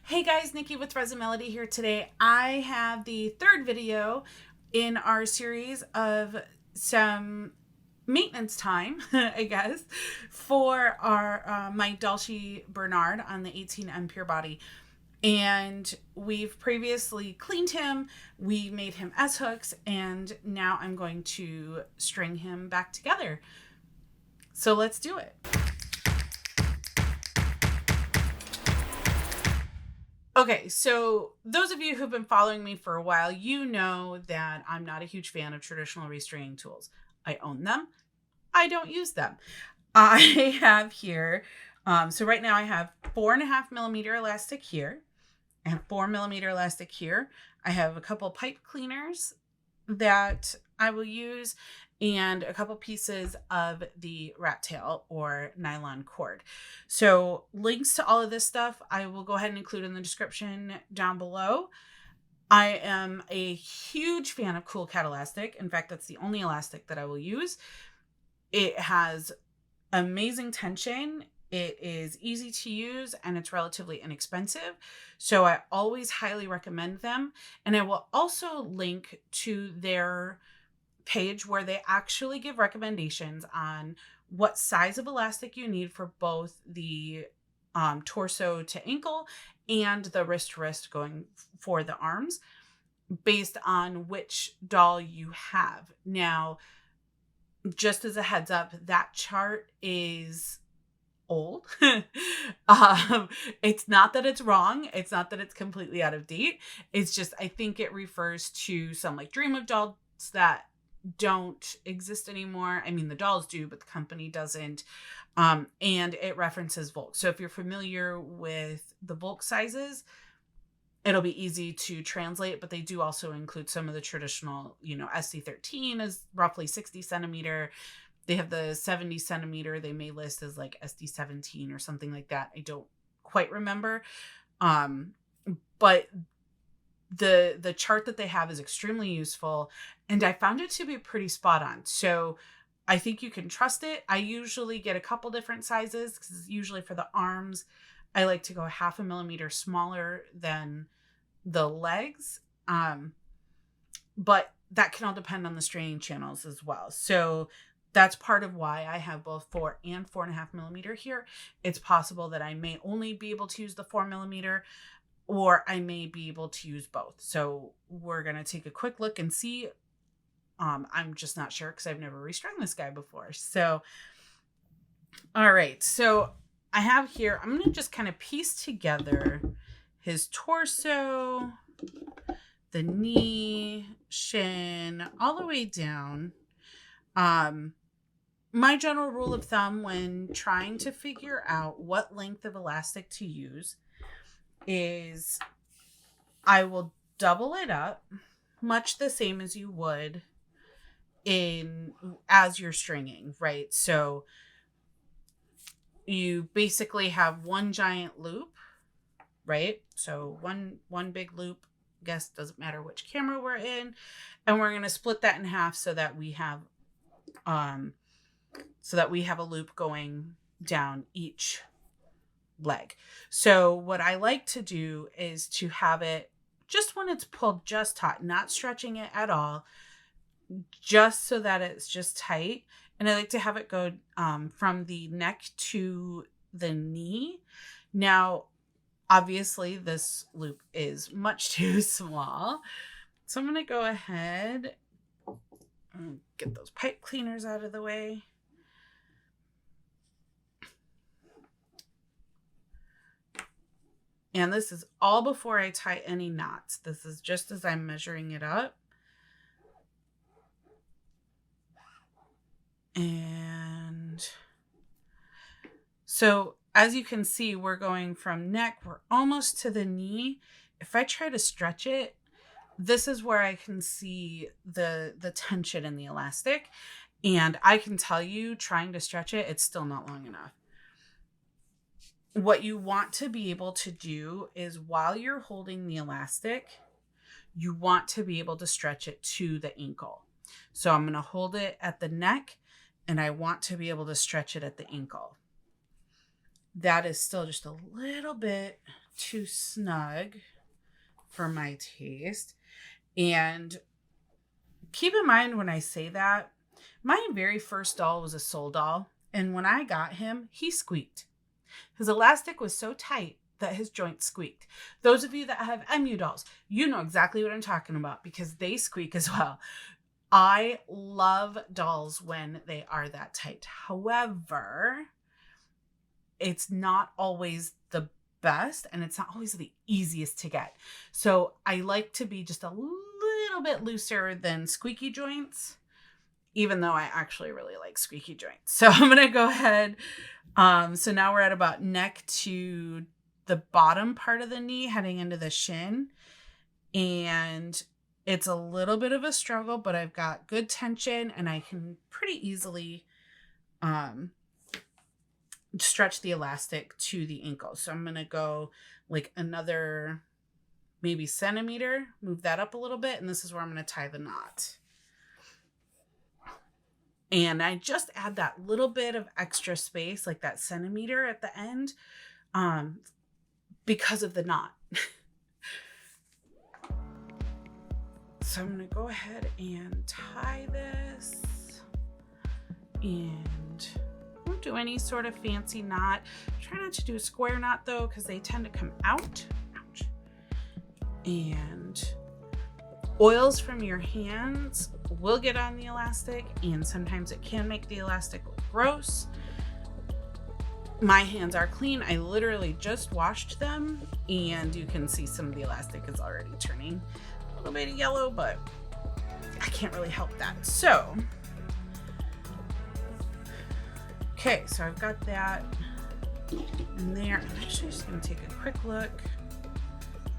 Hey guys, Nikki with Resin Melody here today. I have the third video in our series of some maintenance time, I guess, for our my Dollshe Bernard on the 18M Pure Body. And we've previously cleaned him, we made him S-hooks, and now I'm going to string him back together. So let's do it. Okay, so those of you who've been following me for a while, you know that I'm not a huge fan of traditional restringing tools. I own them. I don't use them. I have here, so right now I have 4.5mm elastic here. I have 4mm elastic here. I have a couple pipe cleaners that I will use and a couple pieces of the rat tail or nylon cord. So links to all of this stuff I will go ahead and include in the description down below. I am a huge fan of Cool Cat elastic. In fact, that's the only elastic that I will use. It has amazing tension. It is easy to use and it's relatively inexpensive. So I always highly recommend them. And I will also link to their page where they actually give recommendations on what size of elastic you need for both the torso to ankle and the wrist to wrist going for the arms based on which doll you have. Now, just as a heads up, that chart is old. It's not that it's wrong. It's not that it's completely out of date. It's just, I think it refers to some like Dream of dolls that don't exist anymore. I mean, the dolls do, but the company doesn't. And it references Volk. So if you're familiar with the Volk sizes, it'll be easy to translate, but they do also include some of the traditional, SD13 is roughly 60 centimeter. They have the 70 centimeter. They may list as like SD17 or something like that. I don't quite remember. But the chart that they have is extremely useful. And I found it to be pretty spot on. So I think you can trust it. I usually get a couple different sizes because usually for the arms, I like to go 0.5 millimeter smaller than the legs. But that can all depend on the stringing channels as well. So that's part of why I have both 4 and 4.5mm here. It's possible that I may only be able to use the 4mm or I may be able to use both. So we're going to take a quick look and see. I'm just not sure because I've never restrung this guy before. So, all right. So I have here, I'm going to just kind of piece together his torso, the knee, shin, all the way down. My general rule of thumb when trying to figure out what length of elastic to use is I will double it up much the same as you would as you're stringing, right? So you basically have one giant loop, right? So one big loop, I guess doesn't matter which camera we're in, and we're going to split that in half so that we have a loop going down each leg. So what I like to do is to have it just when it's pulled just taut, not stretching it at all, just so that it's just tight. And I like to have it go from the neck to the knee. Now, obviously, this loop is much too small. So I'm going to go ahead and get those pipe cleaners out of the way. And this is all before I tie any knots. This is just as I'm measuring it up. And so as you can see, we're going from neck, we're almost to the knee. If I try to stretch it, this is where I can see the tension in the elastic. And I can tell you, trying to stretch it, it's still not long enough. What you want to be able to do is while you're holding the elastic, you want to be able to stretch it to the ankle. So I'm going to hold it at the neck and I want to be able to stretch it at the ankle. That is still just a little bit too snug for my taste. And keep in mind when I say that, my very first doll was a soul doll. And when I got him, he squeaked. His elastic was so tight that his joints squeaked. Those of you that have emu dolls, you know exactly what I'm talking about because they squeak as well. I love dolls when they are that tight. However, it's not always the best and it's not always the easiest to get. So I like to be just a little bit looser than squeaky joints, even though I actually really like squeaky joints. So I'm going to go ahead. So now we're at about neck to the bottom part of the knee, heading into the shin. And it's a little bit of a struggle, but I've got good tension and I can pretty easily stretch the elastic to the ankle. So I'm going to go like another maybe centimeter, move that up a little bit. And this is where I'm going to tie the knot. And I just add that little bit of extra space, like that centimeter at the end, because of the knot. So I'm going to go ahead and tie this, and don't do any sort of fancy knot. Try not to do a square knot though, because they tend to come out. Ouch. And oils from your hands will get on the elastic, and sometimes it can make the elastic look gross. My hands are clean. I literally just washed them, and you can see some of the elastic is already turning a little bit yellow, but I can't really help that. So, okay, so I've got that in there. I'm actually just gonna take a quick look.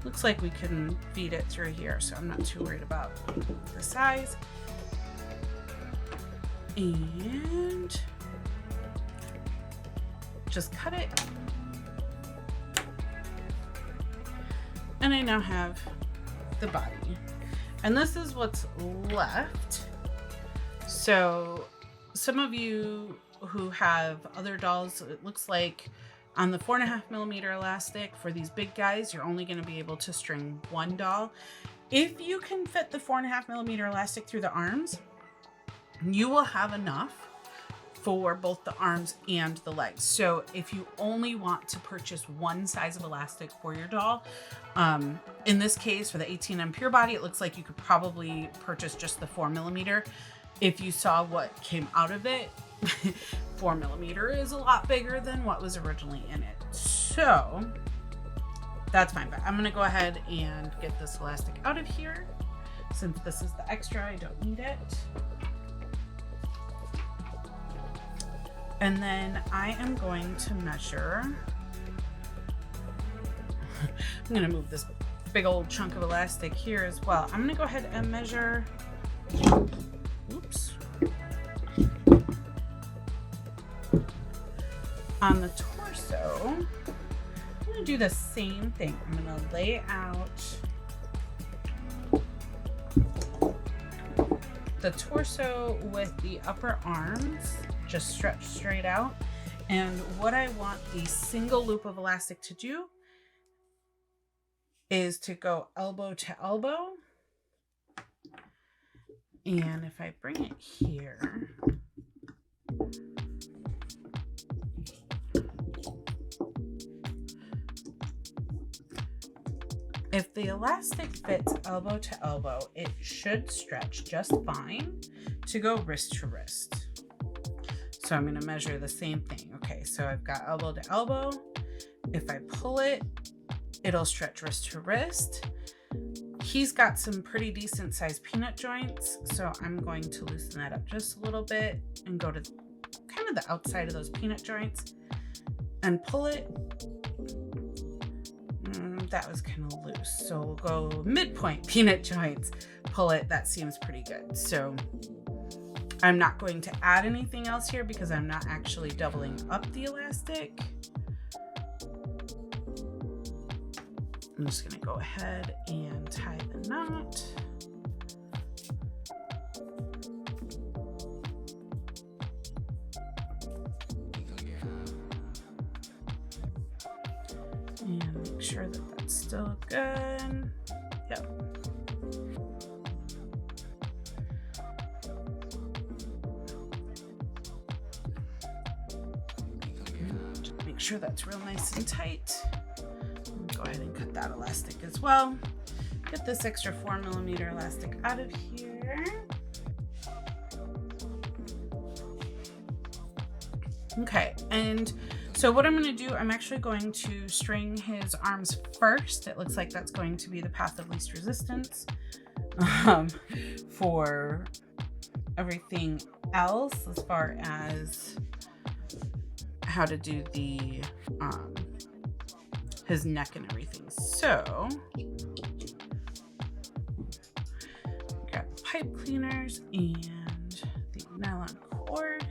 Looks like we can feed it through here, so I'm not too worried about the size. And just cut it. And I now have the body. And this is what's left. So some of you who have other dolls, it looks like on the 4.5mm elastic for these big guys, you're only going to be able to string one doll. If you can fit the 4.5mm elastic through the arms, you will have enough for both the arms and the legs. So if you only want to purchase one size of elastic for your doll, in this case for the 18M Pure Body, it looks like you could probably purchase just the 4mm. If you saw what came out of it, 4mm is a lot bigger than what was originally in it. So that's fine, but I'm gonna go ahead and get this elastic out of here. Since this is the extra, I don't need it. And then I am going to measure. I'm gonna move this big old chunk of elastic here as well. I'm gonna go ahead and measure, oops. On the torso, I'm gonna do the same thing. I'm gonna lay out the torso with the upper arms just stretch straight out. And what I want the single loop of elastic to do is to go elbow to elbow. And if I bring it here, if the elastic fits elbow to elbow, it should stretch just fine to go wrist to wrist. So I'm going to measure the same thing. Okay, so I've got elbow to elbow. If I pull it, it'll stretch wrist to wrist. He's got some pretty decent sized peanut joints, so I'm going to loosen that up just a little bit and go to kind of the outside of those peanut joints and pull it. That was kind of loose, so we'll go midpoint peanut joints, pull it. That seems pretty good. So I'm not going to add anything else here because I'm not actually doubling up the elastic. I'm just going to go ahead and tie the knot. And make sure that that's still good. Yep. Just make sure that's real nice and tight. Go ahead and cut that elastic as well. Get this extra 4mm elastic out of here. Okay, and so what I'm going to do, I'm actually going to string his arms first. It looks like that's going to be the path of least resistance. For everything else, as far as how to do the his neck and everything. So grab pipe cleaners and the nylon cord.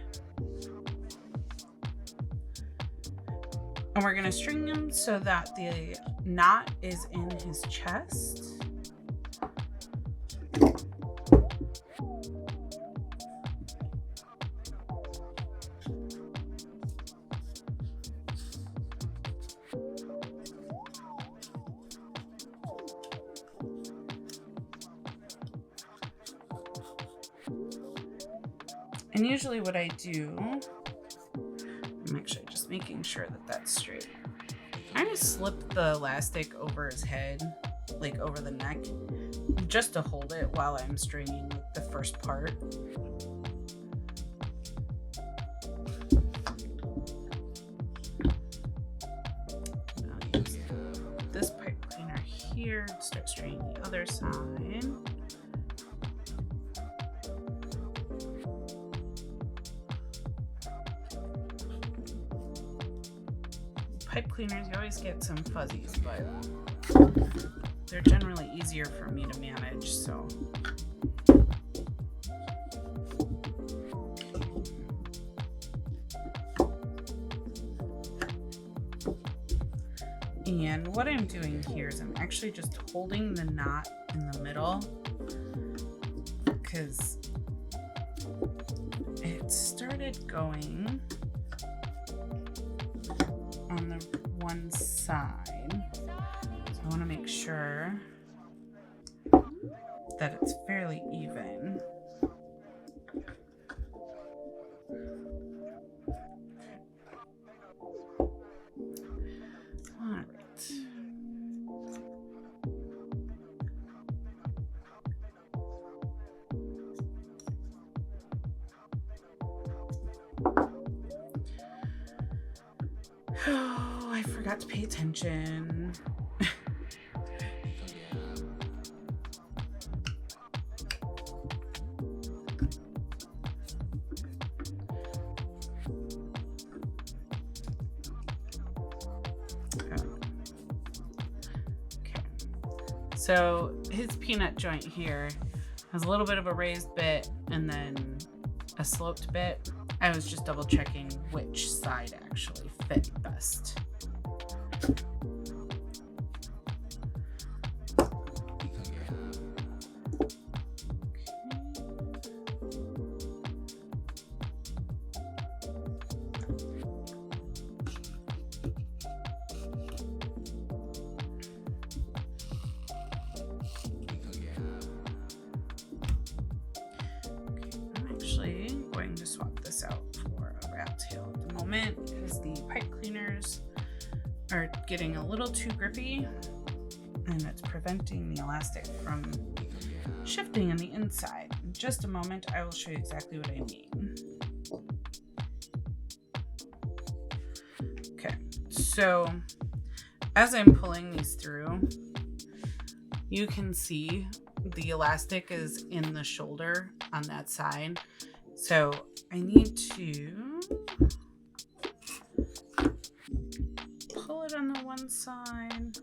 And we're going to string him so that the knot is in his chest. And usually what I do, I'm actually just making sure that that's straight. I just slip the elastic over his head, like over the neck, just to hold it while I'm stringing the first part. I'll use this pipe cleaner here, start stringing the other side. Pipe cleaners, you always get some fuzzies, but they're generally easier for me to manage, so. And what I'm doing here is I'm actually just holding the knot in the middle because it started going on the one side, so I want to make sure that it's fairly even. All right. Oh, I forgot to pay attention. Okay. So his peanut joint here has a little bit of a raised bit and then a sloped bit. I was just double checking which side actually fit best. Going to swap this out for a rat tail at the moment because the pipe cleaners are getting a little too grippy and it's preventing the elastic from shifting on the inside. In just a moment, I will show you exactly what I mean. Okay, so as I'm pulling these through, you can see the elastic is in the shoulder on that side. So I need to pull it on the one side.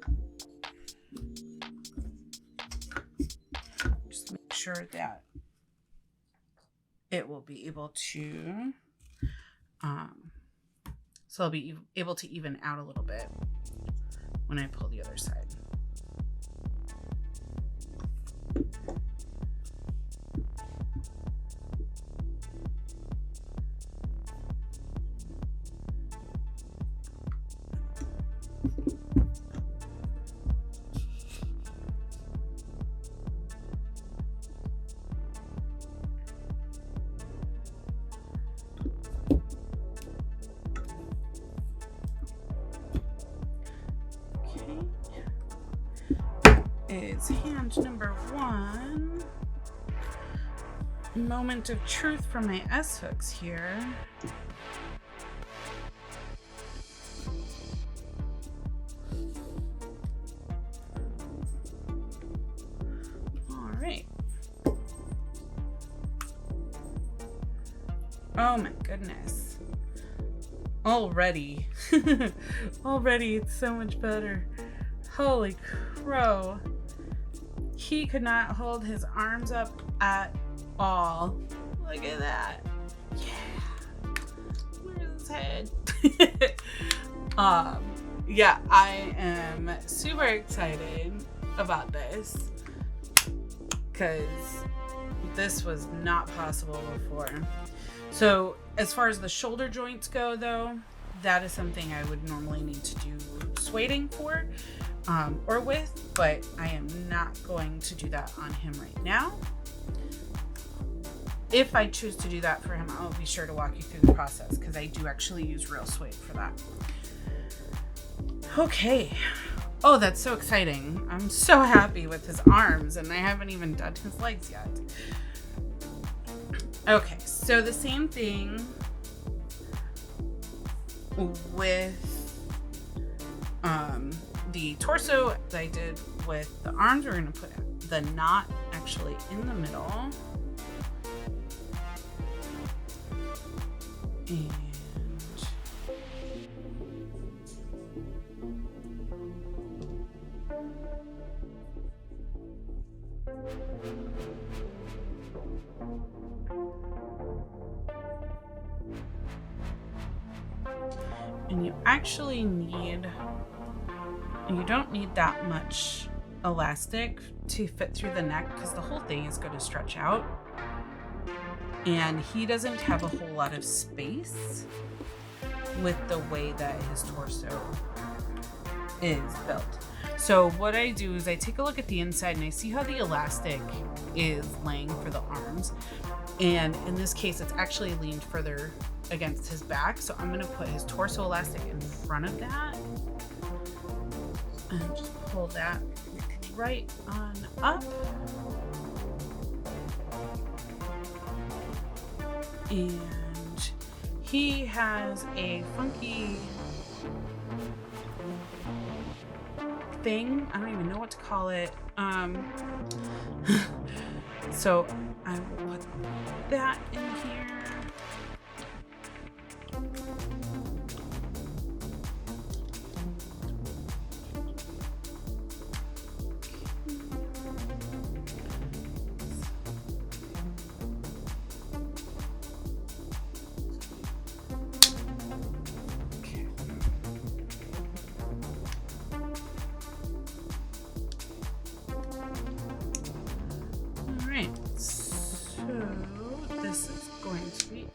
Just make sure that it will be able to, so I'll be able to even out a little bit when I pull the other side. Is hand number 1. Moment of truth from my S hooks here. All right. Oh my goodness. Already it's so much better. Holy crow. He could not hold his arms up at all. Look at that. Yeah. Where's his head? Yeah, I am super excited about this because this was not possible before. So as far as the shoulder joints go, though, that is something I would normally need to do sueding for or with, but I am not going to do that on him right now. If I choose to do that for him, I'll be sure to walk you through the process because I do actually use real suede for that. Okay. Oh, that's so exciting. I'm so happy with his arms, and I haven't even done his legs yet. Okay, so the same thing with the torso as I did with the arms. We're going to put the knot actually in the middle. And you actually you don't need that much elastic to fit through the neck because the whole thing is going to stretch out. And he doesn't have a whole lot of space with the way that his torso is built. So what I do is I take a look at the inside and I see how the elastic is laying for the arms. And in this case, it's actually leaned further against his back. So I'm going to put his torso elastic in front of that and just pull that right on up. And he has a funky thing. I don't even know what to call it. So I will put that in here.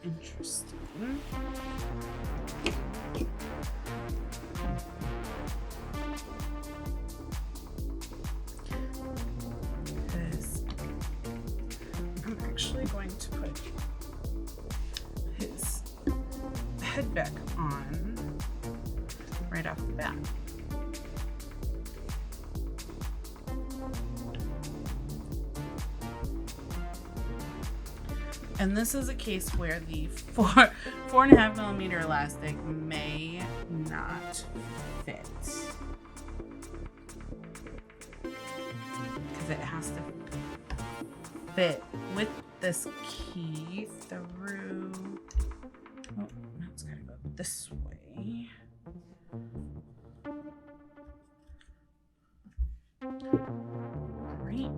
Interesting. Because I'm actually going to put his head back on right off the bat. And this is a case where the 4.5 millimeter elastic may not fit because it has to fit with this key through. Oh, now it's gotta go this way. Great.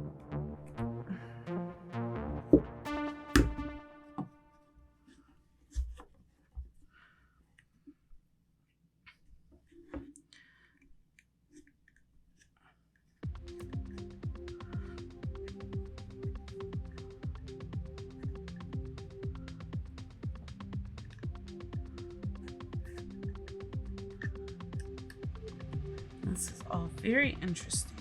This is all very interesting.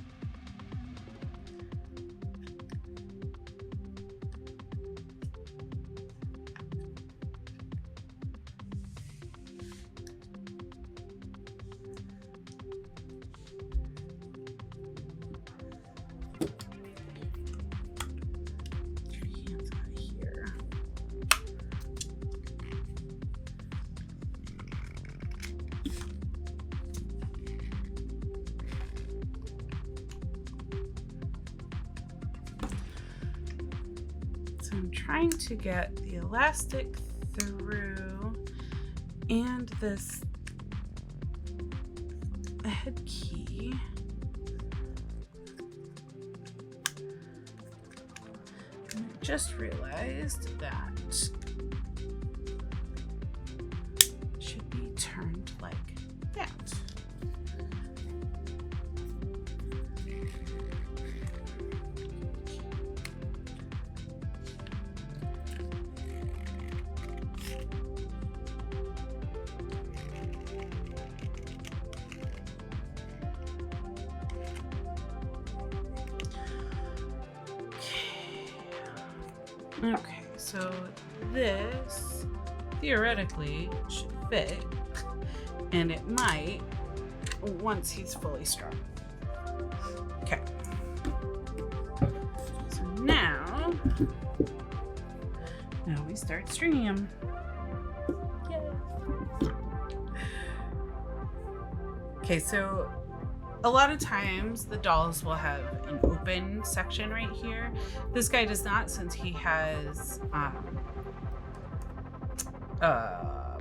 So I'm trying to get the elastic through and this head key. And I just realized that it should be turned like that. Okay, so this theoretically should fit, and it might once he's fully strung. Okay. So now we start stringing him. Yay. Okay, so a lot of times the dolls will have an open section right here. This guy does not, since he has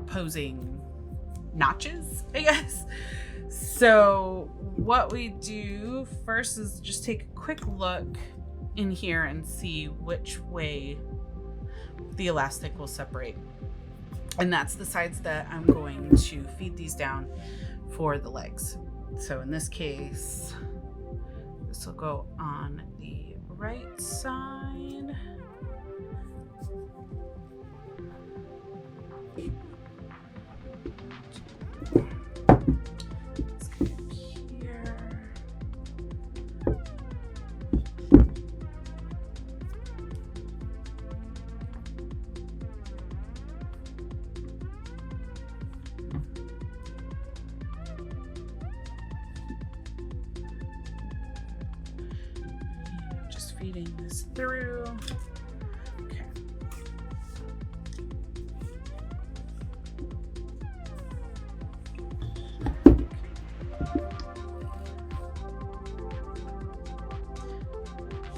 posing notches, I guess. So what we do first is just take a quick look in here and see which way the elastic will separate. And that's the sides that I'm going to feed these down for the legs. So in this case, this will go on the right side. Let's get up here. Just feeding this through. Okay.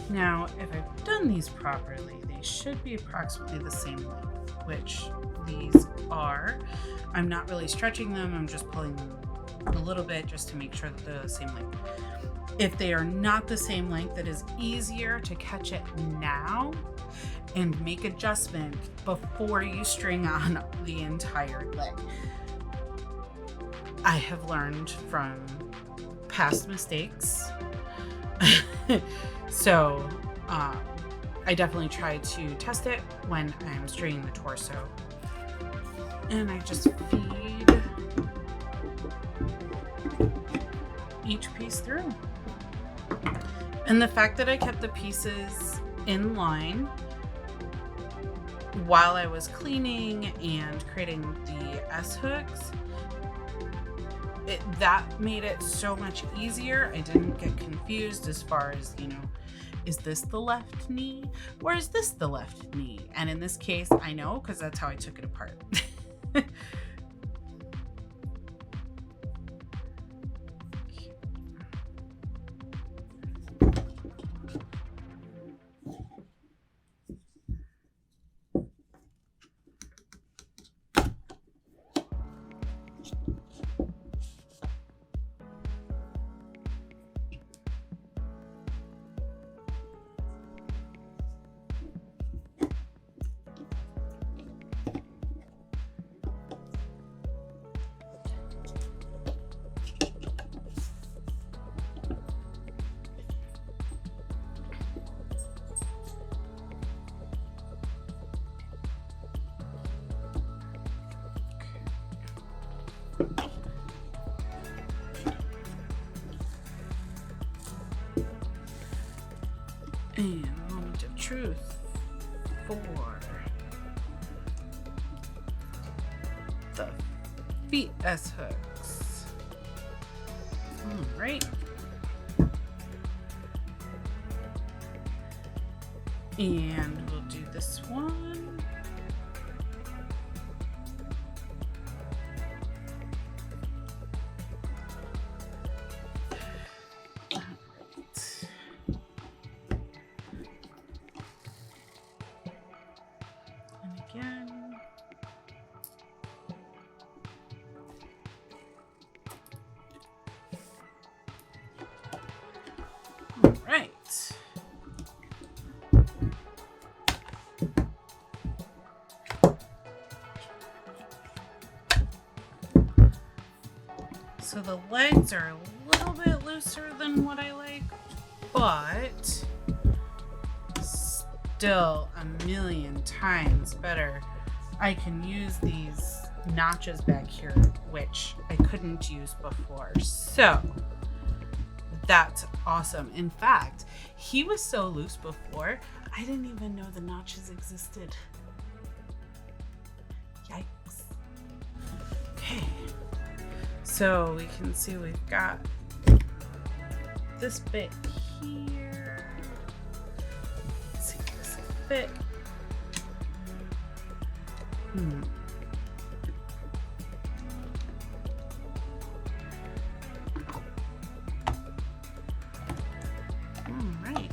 Now, if I've done these properly, they should be approximately the same length, which these are. I'm not really stretching them, I'm just pulling them a little bit just to make sure that they're the same length. If they are not the same length, it is easier to catch it now and make adjustment before you string on the entire leg. I have learned from past mistakes. So I definitely try to test it when I'm stringing the torso. And I just feed each piece through. And the fact that I kept the pieces in line while I was cleaning and creating the S-hooks, that made it so much easier. I didn't get confused as far as, you know, is this the left knee or is this the left knee? And in this case, I know because that's how I took it apart. And moment of truth for the feet S-hooks. All right. And we'll do this one. right. So the legs are a little bit looser than what I like, but still a million times better. I can use these notches back here, which I couldn't use before. So that's awesome. In fact, he was so loose before, I didn't even know the notches existed. Yikes. Okay. So we can see we've got this bit here. Let's see if this will fit. All right.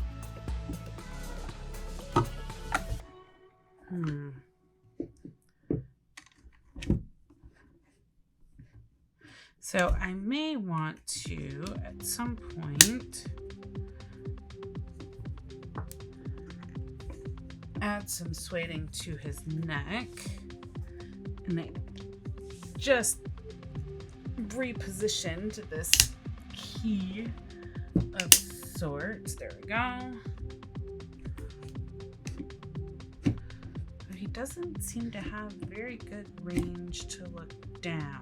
So I may want to, at some point, add some sueding to his neck. And I just repositioned this key of sorts. There we go. But he doesn't seem to have very good range to look down.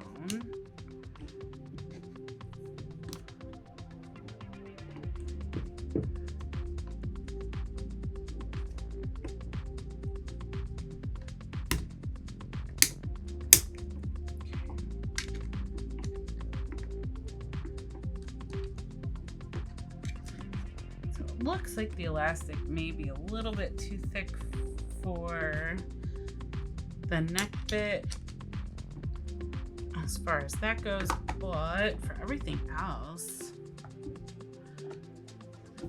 Looks like the elastic may be a little bit too thick for the neck bit as far as that goes, but for everything else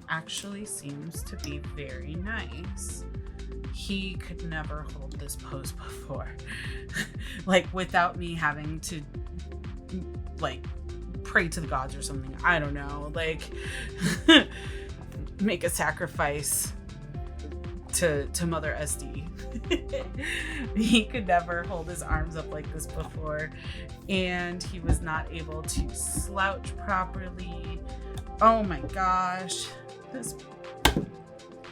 actually seems to be very nice. He could never hold this pose before. Like without me having to like pray to the gods or something. I don't know, like make a sacrifice to Mother SD. He could never hold his arms up like this before, and he was not able to slouch properly. Oh my gosh, this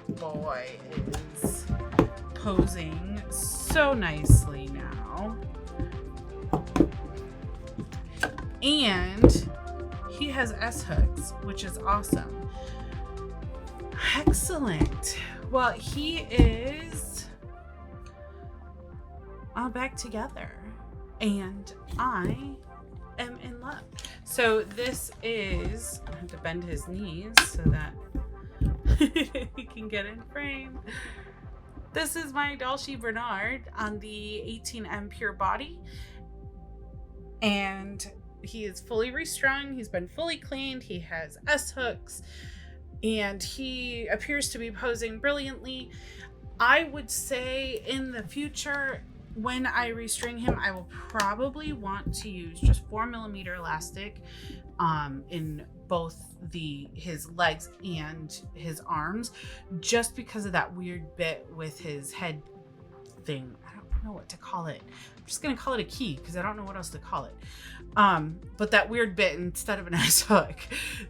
boy is posing so nicely now, and he has S hooks, which is awesome. Excellent. Well, he is all back together and I am in love. So this is, I have to bend his knees so that he can get in frame. This is my Dollshe Bernard on the 18M Pure Body, and he is fully restrung. He's been fully cleaned. He has S hooks. And he appears to be posing brilliantly. I would say in the future, when I restring him, I will probably want to use just 4mm elastic in both his legs and his arms, just because of that weird bit with his head thing. I don't know what to call it. I'm just gonna call it a key because I don't know what else to call it. But that weird bit instead of an S hook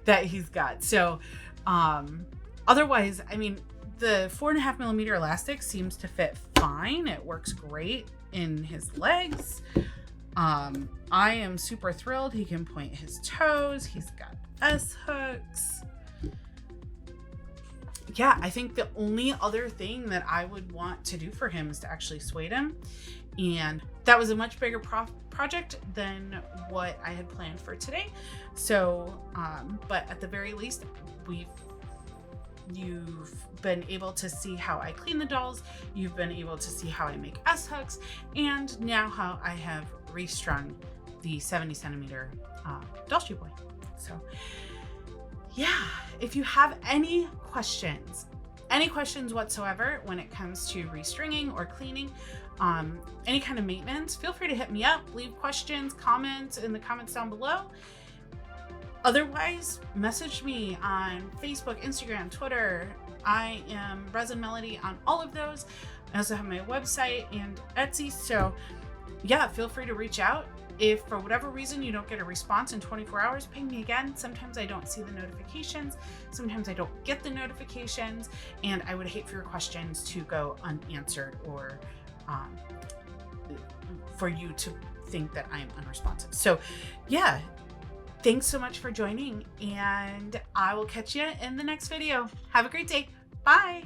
that he's got. So otherwise, I mean, the 4.5mm elastic seems to fit fine. It works great in his legs. I am super thrilled. He can point his toes. He's got S hooks. Yeah, I think the only other thing that I would want to do for him is to actually suede him. And that was a much bigger project than what I had planned for today. So, but at the very least, you've been able to see how I clean the dolls. You've been able to see how I make S hooks, and now how I have restrung the 70cm Dollshe boy. So yeah, if you have any questions whatsoever when it comes to restringing or cleaning, any kind of maintenance, feel free to hit me up, leave questions, comments in the comments down below. Otherwise, message me on Facebook, Instagram, Twitter. I am Resin Melody on all of those. I also have my website and Etsy. So yeah, feel free to reach out. If for whatever reason you don't get a response in 24 hours, ping me again. Sometimes I don't see the notifications. Sometimes I don't get the notifications. And I would hate for your questions to go unanswered or for you to think that I am unresponsive. So yeah, thanks so much for joining, and I will catch you in the next video. Have a great day. Bye.